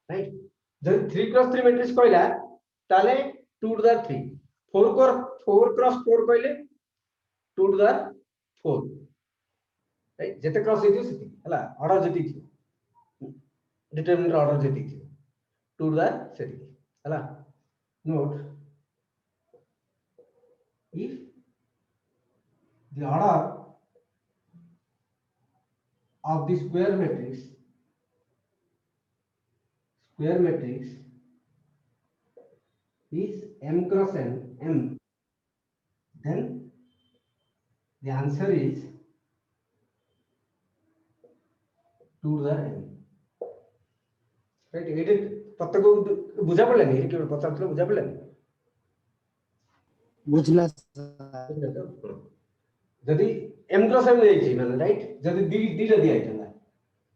Right जब 3 cross 3 matrix कहला ताले 2 टू द 3 4 क्रॉस 4 कहले 2 टू द 4 राइट जेते क्रॉस हेती सेती हला ऑर्डर जेती थी डिटरमिनेंट ऑर्डर जेती थी 2 टू द सेती हला note if the order of the square matrix is m cross n m, then the answer is 2 to the n. right ये पत्ता को बुझा पड़ला नहीं कि पत्ता तो बुझा पड़ला बुझला जदी m cross m देछि माने राइट जदी दी दिया आइतला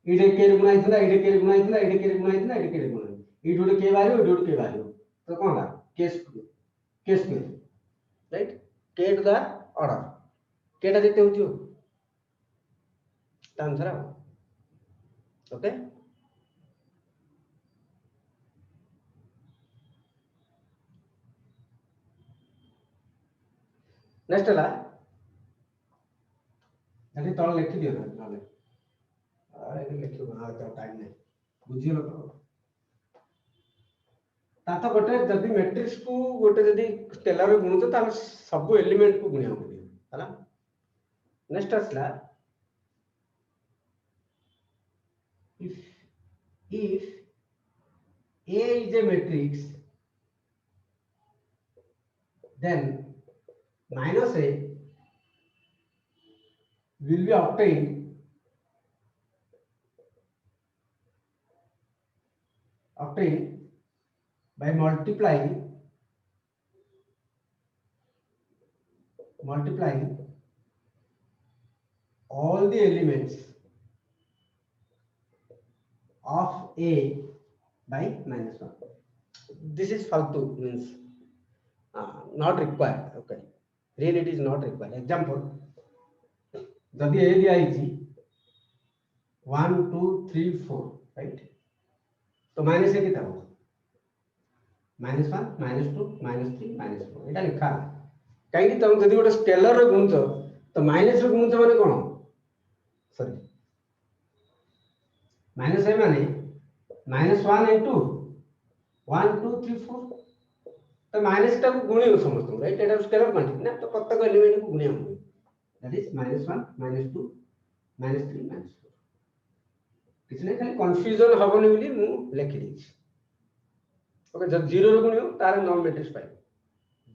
इडे के गुणा आइतला इडे के गुणा आइतला इडे के गुणा आइतला इडे के गुणा इडे के वैल्यू इडे के वैल्यू तो कोन ला केस राइट के टू द ऑर्डर केटा देते होतियो आंसर आ ओके नेक्स्ट ला अरे तळ लिखि दियो ना नाले अरे लिखियो ना तो टाइम नहीं बुझियो तो तातो गोटे जदी मैट्रिक्स को गोटे जदी स्केलर गुणो तो ताले सब एलिमेंट को गुणिया पड़ियो हला नेक्स्ट असला if A is a matrix then minus A will be obtained by multiplying all the elements of A by minus 1. This is faltu means not required. Okay, really it is not required. Example, जब ये दिया ही 1 2 3 4 right तो minus ए कितना होगा -1 -2 -3 -4 एटा लिखा कहीं तुम जदी गोटे स्केलर रे गुणछ तो माइनस रे गुणछ माने कोन सॉरी माइनस ए माने -1 into 1 2 3 4 तो माइनस टा को गुणियो समस्त राइट एटा स्केलर क्वांटिटी ना तो प्रत्येक एलिमेंट को गुणियो दैट इज -1 -2 -3 -4 किसने खाली कंफ्यूजन हबनी बोली मु लिखि दी ओके जब 0 रे गुणियो तारे नॉन मैट्रिक्स पाइ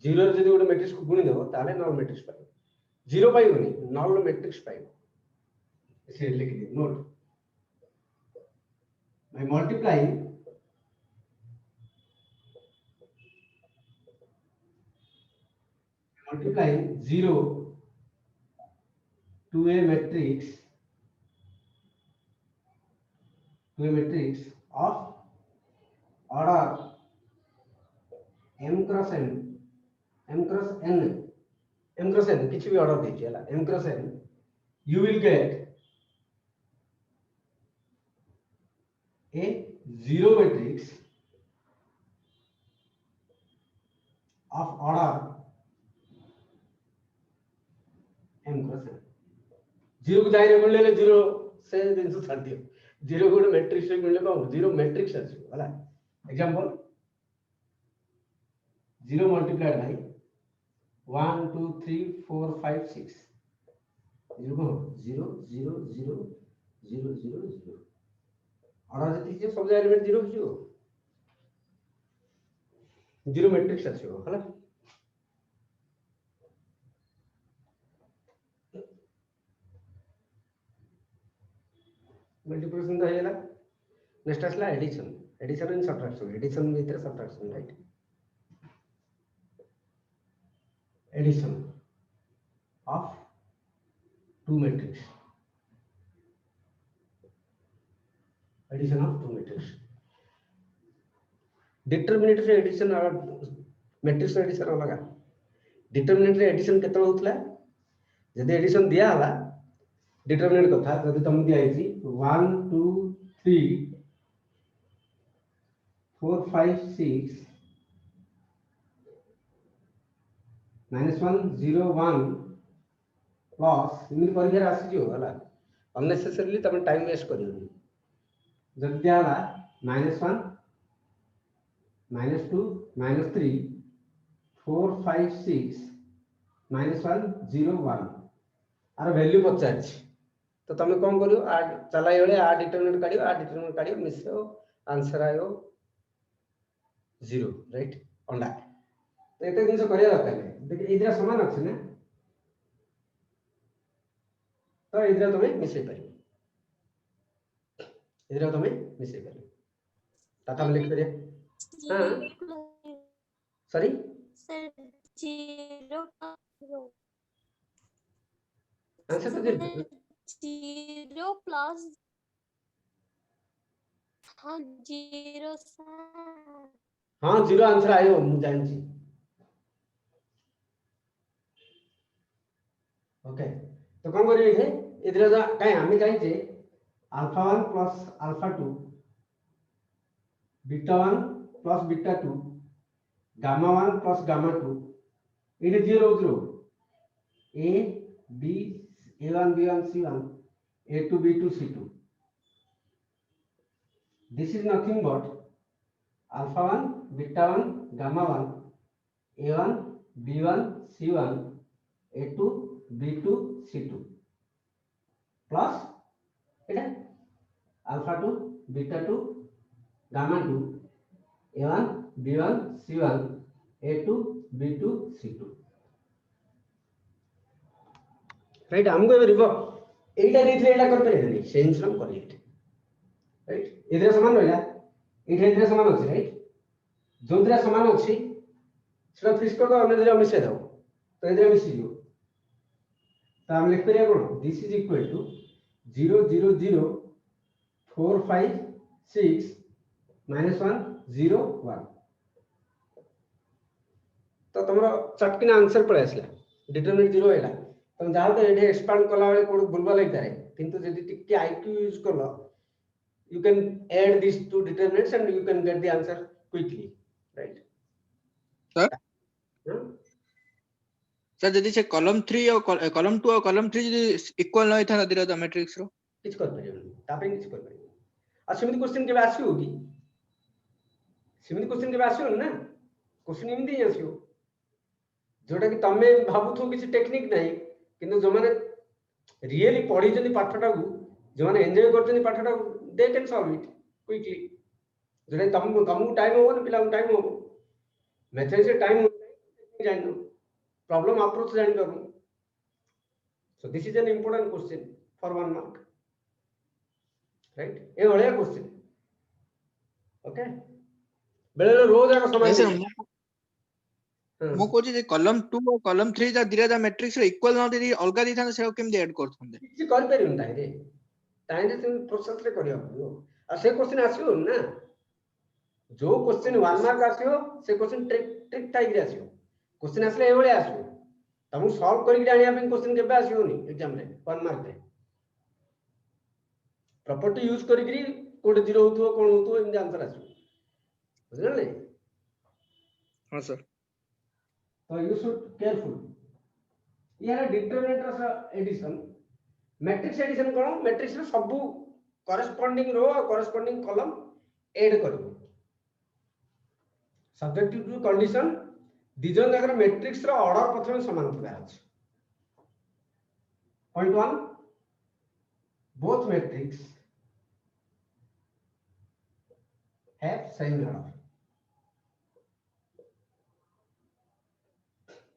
0 रे जदी गोटे मैट्रिक्स को गुणी देबो ताले नॉन मैट्रिक्स पाइ 0 पाइबोनी नॉन मैट्रिक्स पाइबो इसे लिखि दी note by multiplying multiplying 0 to a matrix of order m cross n किसी भी ऑर्डर दीजिए ला m cross n you will get a zero matrix of order m cross n zero को जाई रे गुण ले जीरो से दिन से छाड़ दियो जीरो को मैट्रिक्स से गुण ले पाऊं जीरो मैट्रिक्स আছে वाला एग्जांपल 0 multiplied by 1 2 3 4 5 6 0 0 0 0 0 0 0 ऑर्डर जति जे सब एलिमेंट 0 हो जीरो मैट्रिक्स আছে वाला मल्टीप्लिकेशन तो हैला नेक्स्ट असला एडिशन एंड सब्ट्रैक्शन एडिशन भीतर subtraction right addition of two matrix determinant रे एडिशन और मैट्रिक्स एडिशन अलग डिटरमिनेंट रे एडिशन केतल होतला जदी एडिशन दिया हला डिटरमिनेंट कथा जदी तुम दिया आइछि 1 2 3 4 5 6 -1 0 1 प्लस इमिति परीक्षा रे आसी जो हला अननेसेसरीली तमे टाइम वेस्ट करियो जब दिया हला -1 -2 -3 4 5 6 -1 0 1 आर वैल्यू पचार तो तुम कौन करियो आ चलाई बेले आ डिटरमिनेंट काढियो मिसो आंसर आयो 0 राइट अंडा तो एते जिंस करिया दरकार देखि इधर समान अछि ना तो इधर तुम मिसै पारियो इधर तुम मिसै पारियो ताता हम लिख करिया हां सॉरी सर 0 आंसर तो 0 0 प्लस हाँ 0 हां 0 आंसर आयो मु जानि छी ओके तो कौन करिए इधर इधर जा काई हमें जानि छे alpha 1 plus alpha 2 beta 1 plus beta 2 gamma 1 plus gamma 2 इधर 0 0 a b a1 b1 c1 a2 b2 c2 this is nothing but alpha 1 beta 1 gamma 1 a1 b1 c1 a2 b2 c2 plus এটা alpha 2 beta 2 gamma 2 a1 b1 c1 a2 b2 c2 right हमको एबे रिव एटा देथले एटा कर परबेनी same some correct right इधर समान रहला इधर समान अछि राइट जोंतरा समान अछि सेटा फिक्स कर दो अन्य दिले मिसे दो तो इधर मिसी जो तो हम लिख परिया cone this is equal to 0 0 0 4 5 6 -1 0 1 तो तुमरो चटकिन आंसर पळे आसला डिटरमिनेंट 0 हैला तुम जाओ तो एडे एक्सपांड कला वाले कोड बुलवा लाइता रे किंतु जदी टिके आईक्यू यूज करलो you can add these two determinants and you can get the answer quickly right sir huh? Sir जदी से कॉलम 3 और कॉलम 2 और कॉलम 3 जदी इक्वल न था दिरा द मैट्रिक्स रो किछ कर परियो तापे किछ कर परियो आ सेमिति क्वेश्चन केबे आसीयो कि सेमिति क्वेश्चन केबे आसीयो ना क्वेश्चन इमिति आसीयो जोटा कि तमे भाबुथो किछ टेक्निक नाही किंतु जो माने रियली पढी जनी पाठटा को जो माने enjoy करजनी पाठटा they can solve it quickly जोटा तुमको टाइम हो ना पिला टाइम हो मैथमेटिक्स से टाइम जानो प्रॉब्लम अप्रोच जान करू so this is an important question for 1 mark right ए वाला क्वेश्चन ओके बेले रोज आको समान मो कोची जे कॉलम 2 और कॉलम 3 जा दिरा द मैट्रिक्स रो इक्वल न दे अलगा दी था से केम दे ऐड करथुंदे किछ कर परियो ताइरे ताइरे तुम प्रोसेस रे करियो आ से क्वेश्चन आसीयो ना जो क्वेश्चन 1 मार्क आसीयो से क्वेश्चन ट्रिक टाइप रे आसीयो क्वेश्चन आसले ए वाला आसीयो तुम सॉल्व करि जानिया पे क्वेश्चन केबे आसीयोनी एग्जाम रे 1 मार्क रे प्रॉपर्टी यूज करी कोड 0 होतो कोन होतो इन आंसर आसीयो बुझले हां सर तो यू शुड केयरफुल यार डिटरमिनेंट एडिशन मैट्रिक्स एडिशन कोन मैट्रिक्स रे सब करेस्पोंडिंग रो और करेस्पोंडिंग कॉलम ऐड करिवो सब्जेक्ट टू कंडीशन दिजन जाकर मैट्रिक्स रो ऑर्डर प्रथम समान थिबा अछि point 1 both matrix have same order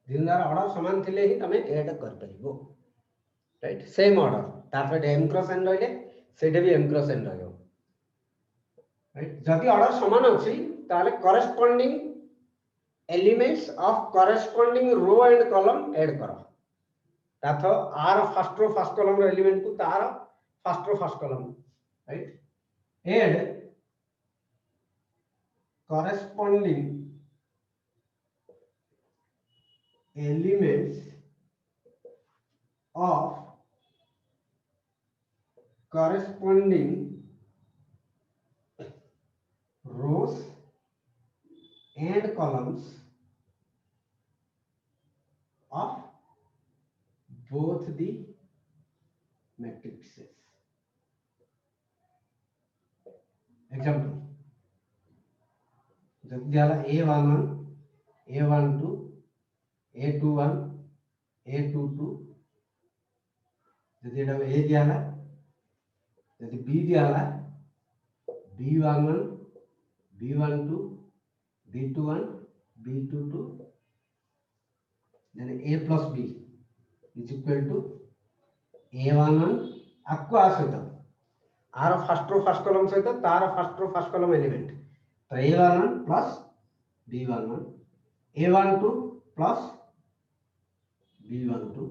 दिनदार ऑर्डर समान थिले ही तमे ऐड कर परिबो राइट सेम ऑर्डर तारपे m क्रॉस n रहले सेटे भी m क्रॉस n रहयो राइट जदि ऑर्डर समान अछि ताले corresponding elements of corresponding row and column add करो ताथ आर first row first column row element को तार first row first column right add corresponding elements of corresponding rows columns of both the matrices. Example, जब दिया A11, A12, A21, A22, यदि A दिया है, यदि B दिया है, B11, B12, B21, B22, then A plus B is equal to A11 आपको आ सकता है or first row first column सहित तार first row first column element तो A11 plus B11 A12 plus B12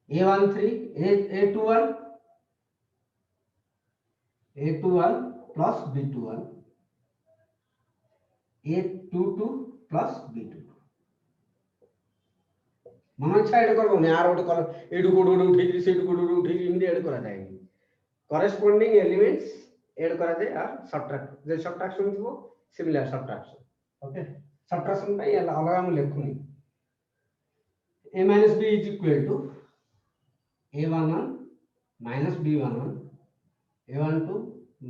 A13 A21 plus B21 A22 plus B22 मन इच्छा add कर दो यार गोटे कॉलम एडु कोडु उठेगी सेडु कोडु उठेगी इनके ऐड करा जाएगी corresponding elements add करा जाए और subtract जे subtraction थो similar subtraction okay subtraction पे ये अलग हम लिखुनी a minus b is equal to a11 minus b11 a12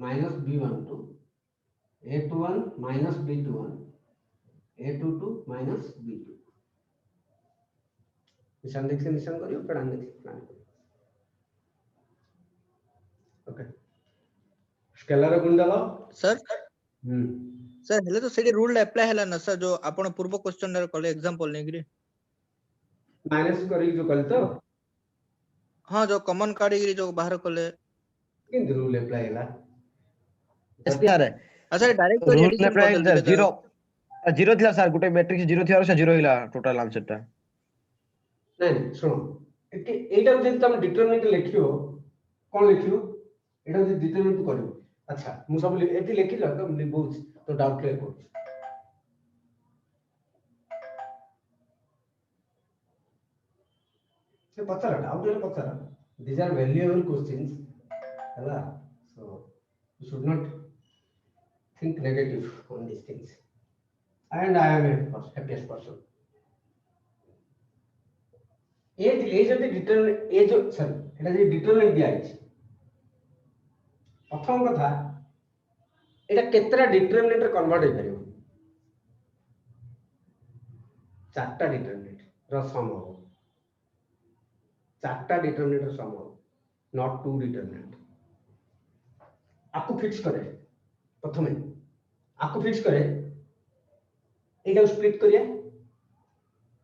minus b12 a21 minus b21 a22 minus b22 निशान देख से निशान करियो प्लान देख plan okay scalar Gondal sir sir हेले तो सेडी रूल अप्लाई हैला ना सर जो आपण पूर्व क्वेश्चन रे कले एग्जांपल नेगरी माइनस करी जो कल तो हां जो कॉमन काढिगिरी जो बाहर कले किन रूल अप्लाई हैला एसपीआर है अच्छा डायरेक्ट रूल एडिशन अप्लाई बदल देले जीरो जीरो थिला सर गुटे मैट्रिक्स जीरो थियार से जीरो हिला टोटल आंसर ता नहीं सुनो एटा जदि तुम डिटरमिनेंट लिखियो कोन लिखियो एटा जदि डिटरमिनेंट करियो अच्छा मु सब एति लिखिलो तो बहुत तो डाउट क्लियर कर से पचरा डाउट है पचरा these are valuable questions हैला so you should not think negative on these things and I am a happiest person ए जो डिटरमिनेंट ए जो सॉरी एटा जे डिटरमिनेंट दिया है प्रथम कथा एटा केतरा डिटरमिनेंट रे कन्वर्ट हो परियो चारटा डिटरमिनेंट रो सम हो चारटा डिटरमिनेंट रो सम हो नॉट टू डिटरमिनेंट आपको फिक्स करे प्रथमे आपको फिक्स करे एटा स्प्लिट करिया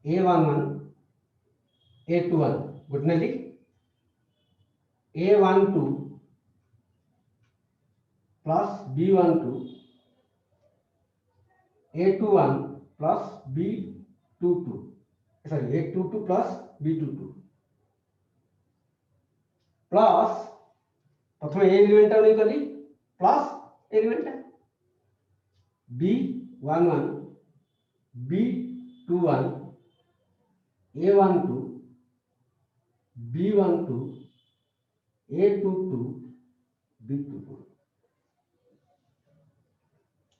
a11 A21 गुड नहीं A12 plus B12 A21 plus B22 sorry A22 plus B22 plus प्रथम ए एलिमेंट नहीं कली plus element B11 B21 A12 B12 A22 B22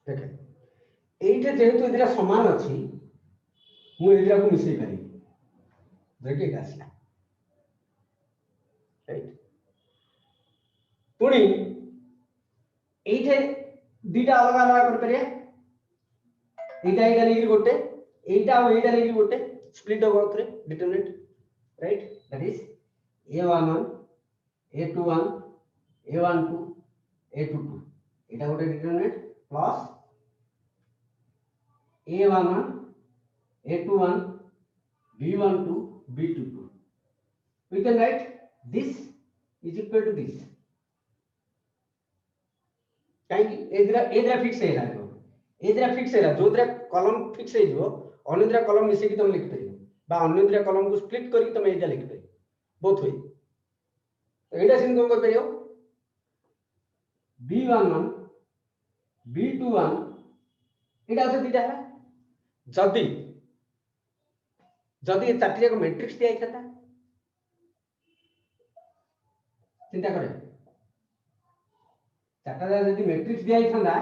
देखे एइटे जेहेतु इदिरा समान अछि मु इदिरा को मिसै करी देखे आसला राइट पुणी एइटे दुटा अलग अलग कर परिया एइटा लेकी गोटे एइटा और एइटा लेकी गोटे स्प्लिट हो गथरे determinant right that is a11 a21 a12 a22 eta gote determinant plus a11 a21 b12 b22 we can write this is equal to this काई एदरा फिक्स है एदरा फिक्स है जो दरा कॉलम फिक्स है जो अन्यदरा कॉलम मिसे की तुम लिख परियो बा अन्यदरा कॉलम को स्प्लिट करके तुम एजा लिख परियो बोथ वे तो एटा सिन कोन कर परियो b11 b21 एटा से दिटा है जदी जदी चारटी को मैट्रिक्स दिया था चिंता करे चारटा जदी मैट्रिक्स दिया था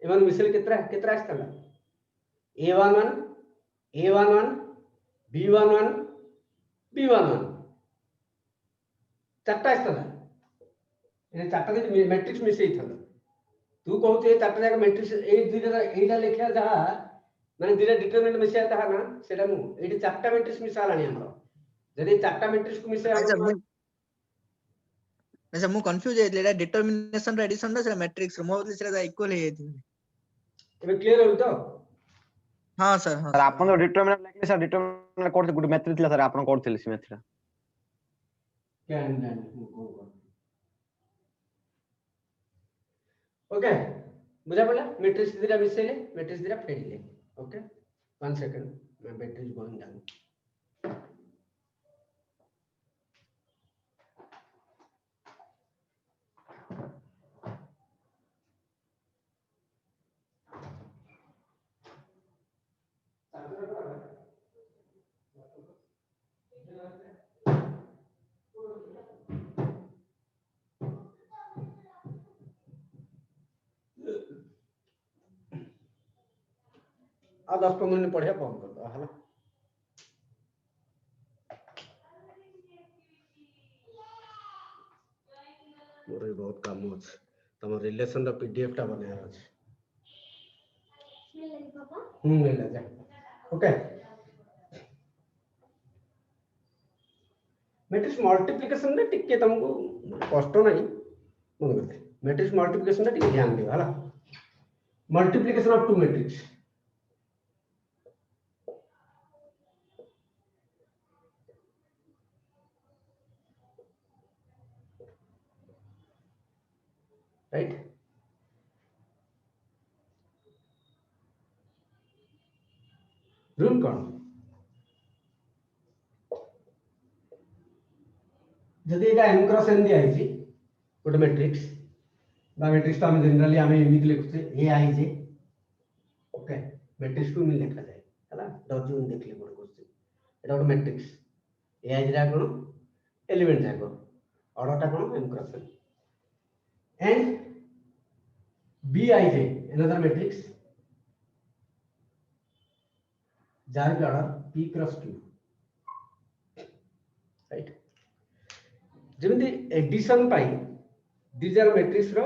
एवन मिसल केतरा आस्तला A11 A11 B11 B11 चारटा आस्तला ए चारटा जे मैट्रिक्स मिसई थला तू कहू ए चारटा जाक मैट्रिक्स ए दुईटा एटा लेखिया जहा माने दुईटा डिटरमिनेंट मिसया ताहा ना सेटा मु एटी चारटा मैट्रिक्स मिसालानी हमरो जदि चारटा मैट्रिक्स को मिसया अच्छा मु कंफ्यूज हे एटा डिटरमिनेशन रे एडिशन रे मैट्रिक्स रे मो सेटा इक्वल हे एबे क्लियर हो तो हां सर सर आपण तो डिटरमिनेंट लेखले सर डिटरमिनेंट कोड गुड मैथ थिला सर आपण कोड थिले सी मैथ रा कैन ओके बुझा पड़ा मैट्रिक्स दिरा मिसेले मैट्रिक्स दिरा फेडिले ओके 1 सेकंड मैं बैटरी गोइंग डाउन आ 10-15 मिनट पढ़िया बंद कर दो हला मोर भी बहुत काम अछि तम रिलेशन द पीडीएफ टा बनाया अछि ले जा ओके मैट्रिक्स मल्टीप्लिकेशन ने टिके तुमको कष्ट नहीं मन करते मैट्रिक्स मल्टीप्लिकेशन ने टिके ध्यान दियो हला multiplication of two matrix right rule कौन जदि एटा m क्रॉस n दिया है गोटे मैट्रिक्स बा मैट्रिक्स तो हम जनरली हम इमित लिखते ए आई जे ओके मैट्रिक्स को मिल लिखा जाए हला डजून देखले गोटे क्वेश्चन एटा गोटे matrix A I J cone element जाको ऑर्डर टा कोन m cross n and Bij another matrix jar की order p cross q right जेमति एडिशन पाई this are matrix row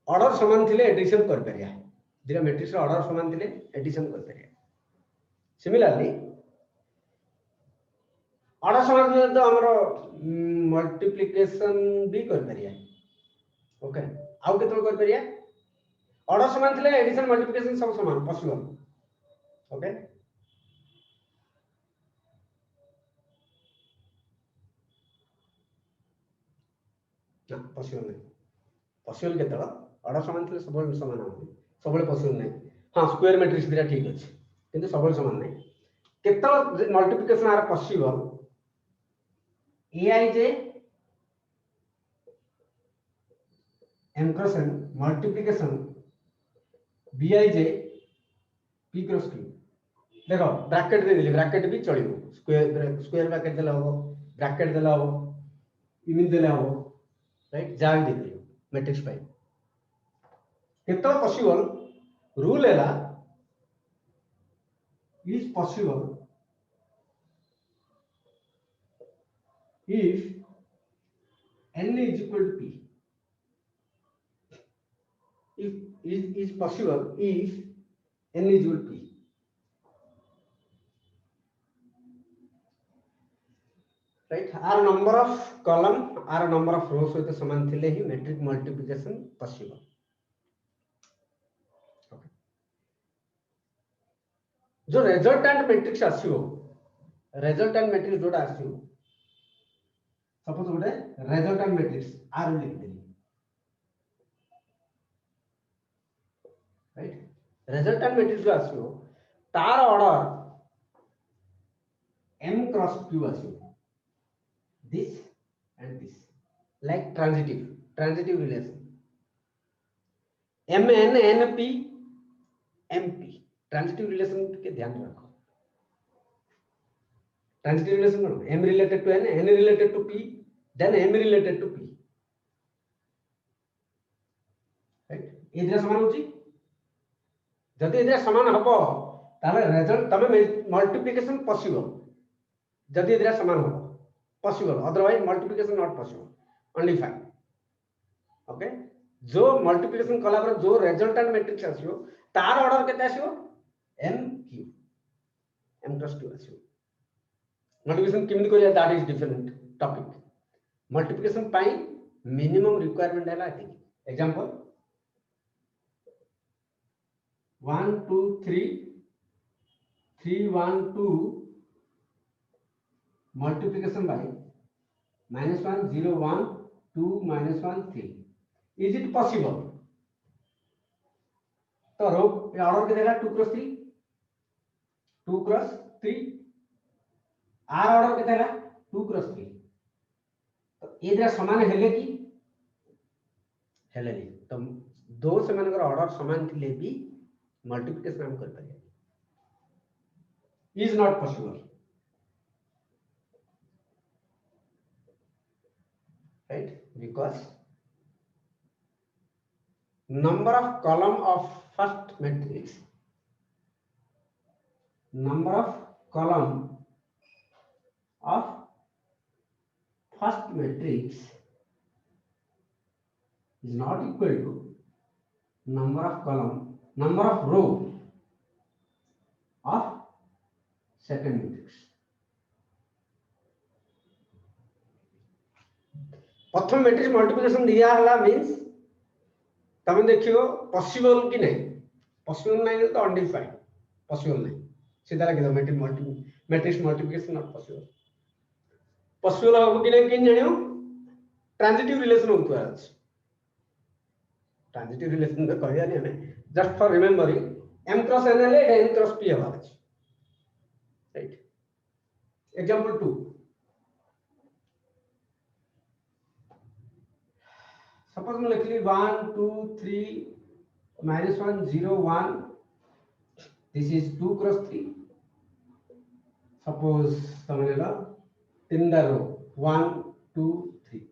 order समान थिले एडिशन कर परिया दिरा मैट्रिक्स रो ऑर्डर समान थिले एडिशन कर परिया सिमिलरली ऑर्डर समान थिले तो हमरो मल्टीप्लिकेशन भी कर परिया ओके आउ केतल कर परिया ऑर्डर समान थिले एडिशन मल्टीप्लिकेशन सब समान पॉसिबल ओके ना पॉसिबल नहीं पॉसिबल केतल ऑर्डर समान थिले सब समान हो सब पॉसिबल नहीं हां स्क्वायर मैट्रिक्स दिरा ठीक अछि किंतु सब समान नहीं केतल मल्टीप्लिकेशन आर पॉसिबल एआई जे m cross n multiplication bij p cross q देखो ब्रैकेट दे दिले ब्रैकेट भी चलिबो स्क्वायर ब्रैकेट देला हो ब्रैकेट देला हो इमिन देला हो राइट जा दे दियो मैट्रिक्स पाई केतो पॉसिबल रूल हैला is possible if n is equal to p if is possible if n is equal to p right r number of column r number of rows with समान थिले ही matrix multiplication possible okay जो resultant matrix आसीओ resultant matrix जोडा आसीओ suppose गोटे resultant matrix r लिख देली right resultant matrix जो आसीओ तार order m cross q आसीओ this and this like transitive relation mn np mp transitive relation के ध्यान रखो transitive relation कौन m related to n related to p then m related to p right ए दिरा समान होची जदि ए दिरा समान हबो ताले रिजल्ट तमे मल्टीप्लिकेशन पॉसिबल जदि ए दिरा समान हबो possible otherwise multiplication not possible only 5 okay जो मल्टीप्लिकेशन कला पर जो रिजल्टेंट मैट्रिक्स आसीओ तार ऑर्डर केते आसीओ m q m + 2 आसीओ मल्टीप्लिकेशन किमिति करिया that is different topic multiplication pi minimum requirement है like example 1 2 3 3 1 2 multiplication by -1 0 1 2 -1 3 is it possible तो रो ऑर्डर के देगा 2 क्रॉस 3 2 क्रॉस 3 आर ऑर्डर के देगा 2 क्रॉस 3 तो ये जरा समान हेले की हेले तो दो से मानकर ऑर्डर समान थिले भी मल्टीप्लिकेशन हम कर पाए is not possible right because number of column of first matrix number of column of first matrix is not equal to number of column number of row of second matrix प्रथम matrix multiplication दिया हला means तमे देखियो possible कि नहीं possible नहीं तो undefined possible नहीं सीधा लगे दो matrix multiplication not possible possible हो कि नहीं किन जानियो ट्रांजिटिव रिलेशन होतो आज ट्रांजिटिव रिलेशन तो कहया नहीं हमें just for remembering m cross n ले n क्रॉस p हवा आज राइट एग्जांपल 2 सपोज मैं लिख ली 1 2 3 -1 0 1 दिस इज 2 क्रॉस 3 सपोज समझ लो in the row 1 2 3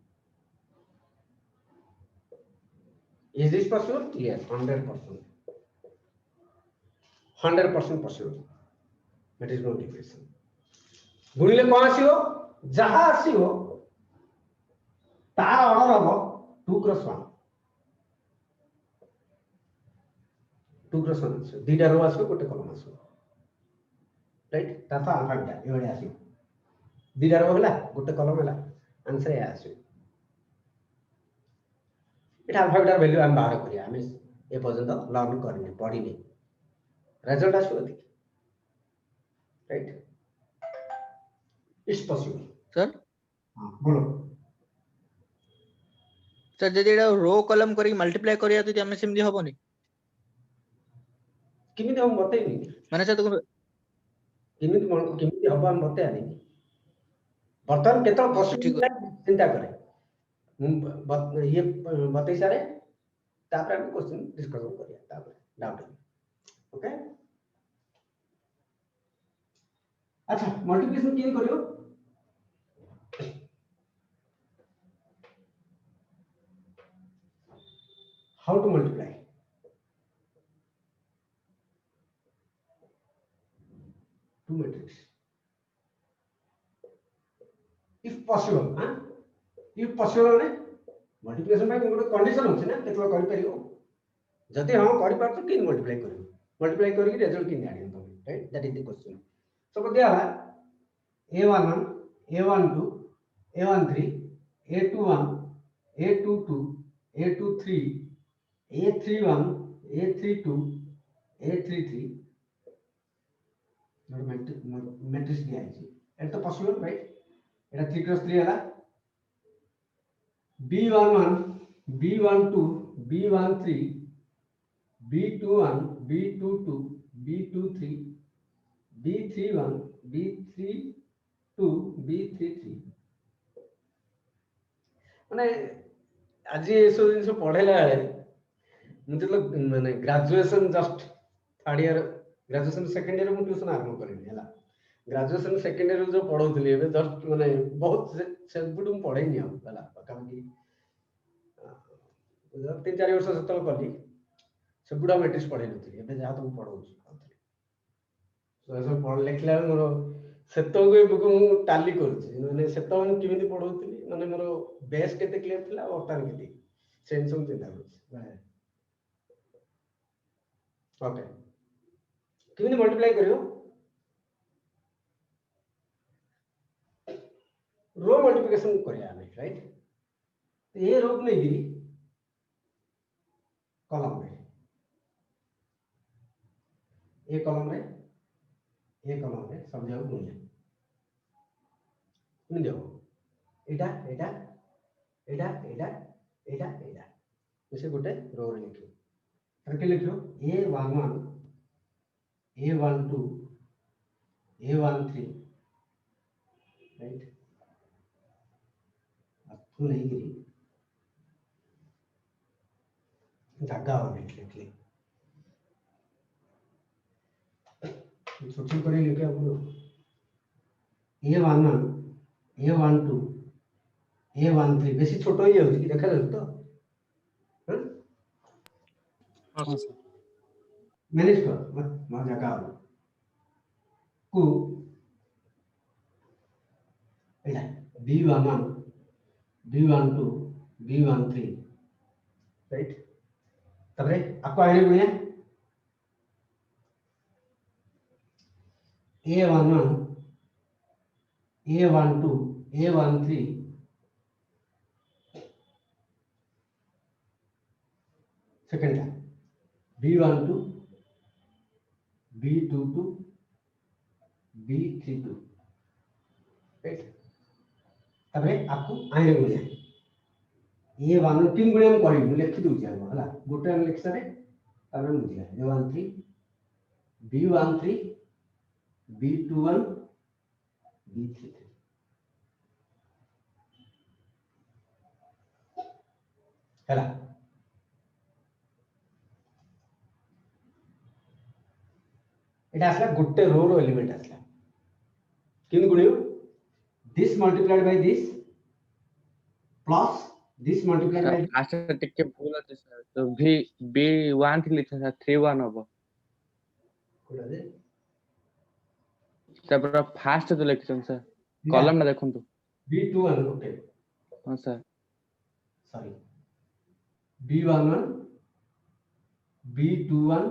is this possible yes 100% possible matrix multiplication गुणिले कोन आसीओ जहां आसीओ तार ऑर्डर हबो 2 क्रॉस 1 2 क्रॉस 1 आसीओ दीटा रो आसीओ गोटे कॉलम आसीओ राइट ताता अल्फा बीटा एवडे आसीओ दीटा रो होला गोटे कॉलम होला answer A आसीओ Etah alpha beta value हम बाहर करिया हम ए पर्यंत लर्न करने पढिने रिजल्ट आसीओ देखि राइट इट्स पॉसिबल सर हां बोलो सर जदि एटा रो कॉलम करी मल्टीप्लाई करिया तो हम सेमदी होबोनी किमिति हम बतै नहीं माने सर तो किमिति हबो हम बतै आनी बर्तमान केतल पॉसिबल चिंता करे हम ये बतै सारे तापर हम क्वेश्चन डिस्कशन करिया तापर डाउट ओके अच्छा मल्टीप्लिकेशन किन करियो how to multiply two matrix if possible if possible ने मल्टीप्लिकेशन भाई गोटे कंडीशन होछि ना केतला करि परियो जदि हम करि पारतो किन मल्टीप्लाई करी रिजल्ट किन जानि तुम right that is the question suppose दिया है a11 a12 a13 a21 a22 a23 a31 a32 a33 matrix दिया है एटा तो पॉसिबल राइट एटा 3 क्रॉस 3 हला b11 b12 b13 b21 b22 b23 b31 b32 b33 माने आज ये सब जिन पढ़ेला मतलब माने graduation just third year graduation second year में ट्यूशन आरंभ करनी हैला ग्रेजुएशन सेकंड ईयर जो पढौथली एबे जस्ट माने बहुत से बुडुम पढै नि हम हैला पक्का कि 3-4 वर्ष सतल कली सेगुड़ा मैट्रिक्स पढ़े नथि एबे जा तुम पढौ सब पढ़ लिखला मोर सेतो के बुक मु टाली करछि माने सेतो हम किमिति पढौथिली माने मोर बेस केते क्लियर थिला वर्तमान केते सेंस हम चिंता करछि ओके किमिति मल्टीप्लाई करियो रो मल्टीप्लिकेशन करिया नै राइट ए रो नै गिरी कॉलम में ए कॉलम में सब जगह गुणिया गुण जाओ एटा एटा एटा एटा एटा एटा उसे गोटे रो रे लिखियो करके लिखियो a11 a12 a13 राइट अब तू नहीं गिरी जगह और लिख ले छोटी करे लिखे आपको a11 a12 a13 बेसी छोट ही होती देखा जाउ तो हां सर मैनेज कर मत जगह को एला b11 b12 b13 राइट तबरे आपको आइडिया बढ़िया a11 a12 a13 सेकंड ला b12 b22 b32 राइट तबरे आपको आइने गुणिया a1 तीन गुणिया हम करिबु लिखि दउ छै हला गोटे हम लिख सरे तबरे मुझिया a13 b13 b21 b33 हला एटा असला गोटे रो रो एलिमेंट असला किन गुणियो this multiplied by this plus this multiplied by fast टिके भूल अछि सर तो b1 थी लिखा था 31 हबो कोला दे तब फास्ट तो लिखछन सर कॉलम ना देखुन तो b21 ओके हां sir sorry b11 b21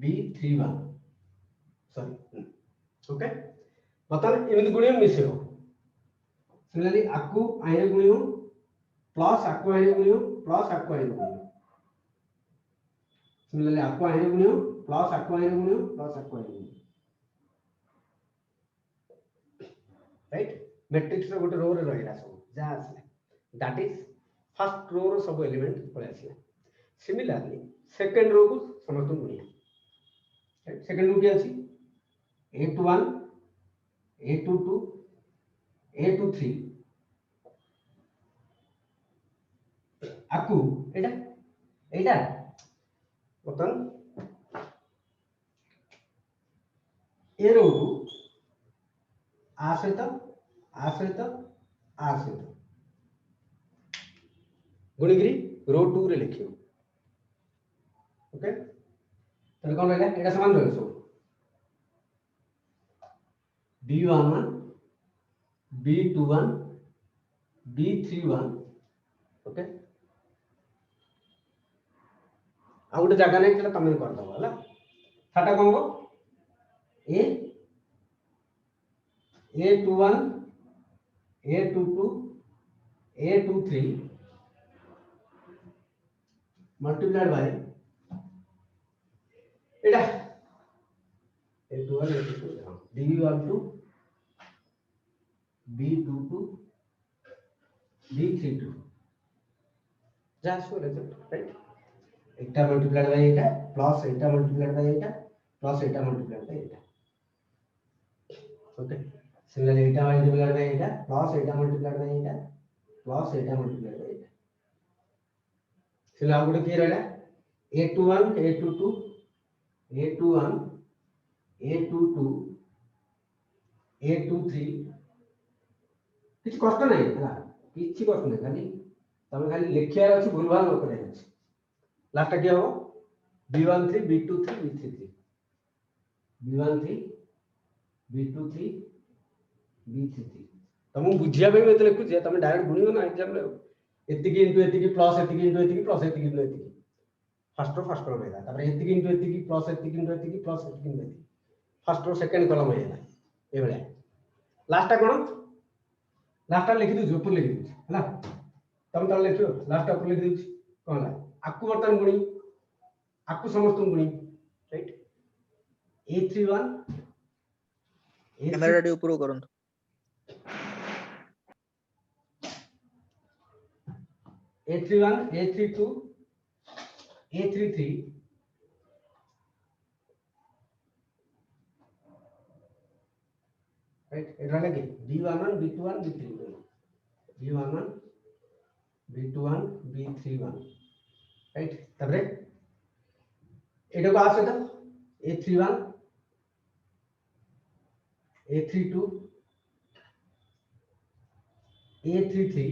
b31 sorry okay बता एमिति गुणियो मिसेओ सिमिलरली आकु आइने गुणियो प्लस आकु आइने गुणियो प्लस आकु आइने गुणियो सिमिलरली आकु आइने गुणियो प्लस आकु आइने गुणियो प्लस आकु आइने गुणियो राइट मैट्रिक्स रो गोटे रो रे रहिला सब जा आसले दैट इज फर्स्ट रो रो सब एलिमेंट पळे आसले सिमिलरली सेकंड रो को समस्त गुणिया राइट सेकंड रो के अछि a21 a22 a23 आकु एटा एटा बतन ए रो को आ सहित गुणिगिरी रो 2 रे लिखियो ओके तने कोन रहला एटा समान रहले सब b11 b21 b31 ओके आ गोटे जगह नै तले तमे कर दबो हला फाटा कोन को a21 a22 a23 multiplied by Etah a21 a22 b12 b22 b32 जासो रिजल्ट राइट एटा मल्टीप्लाइड बाय एटा प्लस एटा मल्टीप्लाइड बाय एटा प्लस एटा मल्टीप्लाइड बाय एटा ओके सिमिलरली एटा मल्टीप्लाइड बाय एटा प्लस एटा मल्टीप्लाइड बाय एटा प्लस एटा मल्टीप्लाइड बाय एटा सिमिलर गुड की रहला a21 a22 a21 a22 a23 किछ कष्ट नहीं हला किछ कष्ट नहीं खाली तमे खाली लिखियार अछि भूल भाल न करे अछि लास्ट क्या हो b13 b23 b33 b13 b23 b33 तुमको बुझिया पे मैं लिखु जे तुम डायरेक्ट गुणियो ना एग्जाम रे एतिकी इनटू एतिकी प्लस एतिकी इनटू एतिकी प्लस एतिकी इनटू एतिकी फर्स्ट कॉलम है तापर एतिकी इनटू एतिकी प्लस एतिकी इनटू एतिकी प्लस एतिकी इनटू एतिकी फर्स्ट और सेकंड कॉलम है ए बले लास्ट कोन लास्ट लिखि दउ ऊपर लिखि दउ हैला तुम तले लिखियो लास्ट ऊपर लिखि दउ कोन है आकु बर्तन गुणी आकु समस्त गुणी राइट a31 कैमरा डी ऊपर करन a31 a32 a33 राइट एटा लगे b11 b21 b31 b11 b21 b31 right तबरे एटा को आसे तो a31 a32 a33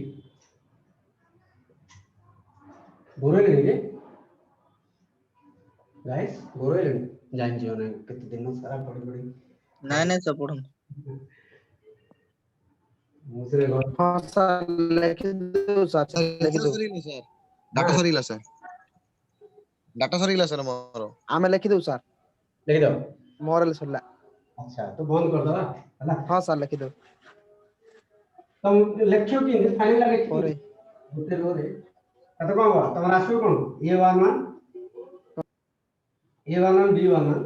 बोरे लेंगे गाइस बोरे लेंगे जान जियो ने कितने दिन में सारा पढ़ पढ़ी नहीं सब पढ़न दूसरे लोग हां सर लिखि दो सर लिखि दो सर डाटा सरीला सर मोर आमे लिखि दो सर लिख दो मोरल सरला अच्छा तो बंद कर दो है ना हां सर लिखि दो तुम लिखियो कि फाइनल लगे ओरे होते रो रे कत कोन बा तुम राशियो कोन a11 b11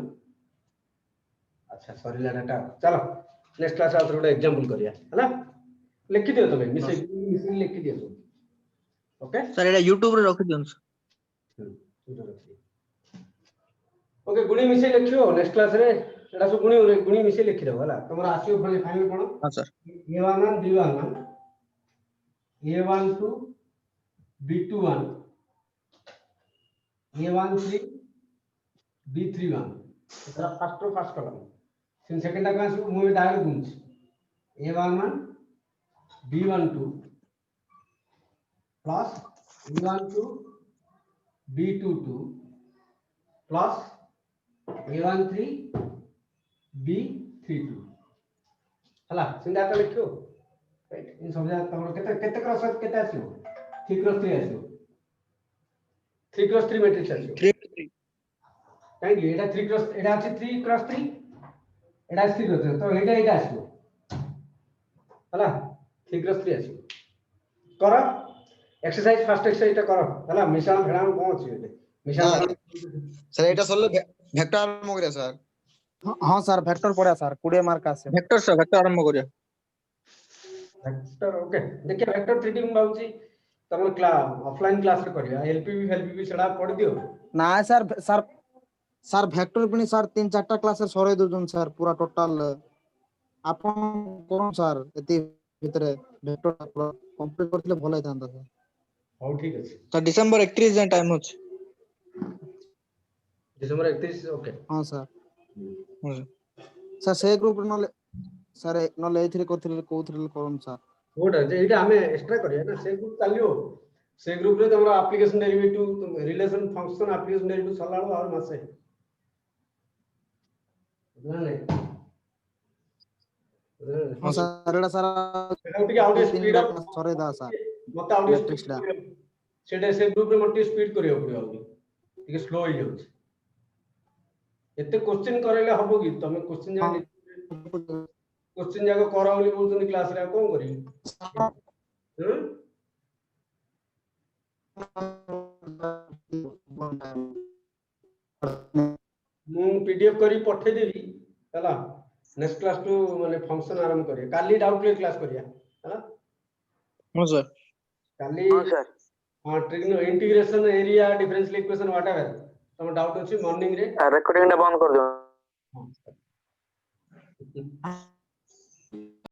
अच्छा सॉरी ला डाटा चलो नेक्स्ट क्लास आ थोड़ा एग्जांपल करिया है ना लिख दियो तुम मिसे लिख दियो ओके सर एटा YouTube रे रख दियन ओके गुणी मिसे लिखियो नेक्स्ट क्लास रे एटा सब गुणी मिसे लिखि दो हला तुम राशियो फाइनल कोन हां sir a11 b11 a12 b21 a13 b31 इतना फर्स्ट कॉलम फिर सेकंड का मैं direct गुणुची a11 b12 plus a12 b22 plus a13 b32 हला सिंधा का लिखो राइट इन सब जा तमरो केते क्रॉस केते आसीओ 3 क्रॉस 3 आसीओ 3 क्रॉस 3 मैट्रिक्स आसीओ 3 काई एटा 3 क्रॉस एटा अछि 3 क्रॉस 3 एटा 3 क्रॉस तो एटा आसीओ हला 3 क्रॉस 3 आसीओ कर एक्सरसाइज फर्स्ट एक्सरसाइज ता कर हला मिश्रण भेड़ान कोन अछि एटे मिश्रण सर एटा सल्लो वेक्टर आरंभ करिया सर हां सर वेक्टर पढ़ा सर 20 मार्क आसे वेक्टर आरंभ करिया वेक्टर ओके देखिए वेक्टर 3D में बाबूजी तम क्लास ऑफलाइन क्लास रे करिया एलपीबी सेडा पढ़ दियो ना सर सर सर वेक्टर पनि सर 3-4टा क्लास सरे दोजन सर पूरा टोटल आपन कोन सर एते भितरे वेक्टर कंप्लीट करथिले भलै थांदा सर हो ठीक अछि तो दिसंबर 31 जे टाइम होछ दिसंबर 31 ओके हां सर हां सर से ग्रुप न सर न एथिरे कोथिरे करन सर ओटा जे एटा हमें एक्स्ट्रा करिया ना से ग्रुप चालियो से ग्रुप रे तमरा application derivative relation function application derivative सलाडो और मासे बुझले हां सर एडा सर एटा टिके आउट स्पीड अप सरे दा सर मत आउट सेटा से ग्रुप रे मल्टी स्पीड करियो पड़ियो टिके स्लो हो जाउछ एते क्वेश्चन करैले हबो कि तमे क्वेश्चन जा क्वेश्चन जाको करा बोली बोलतनी क्लास रे कोन करी मु पीडीएफ करी पठे देबी हला नेक्स्ट क्लास टू माने फंक्शन आरंभ करिया काली डाउट क्लियर क्लास करिया हला हां सर काली हां सर हां trigno integration area differential equation whatever तम डाउट अछि मॉर्निंग रे रेकॉर्डिंग बंद कर दो।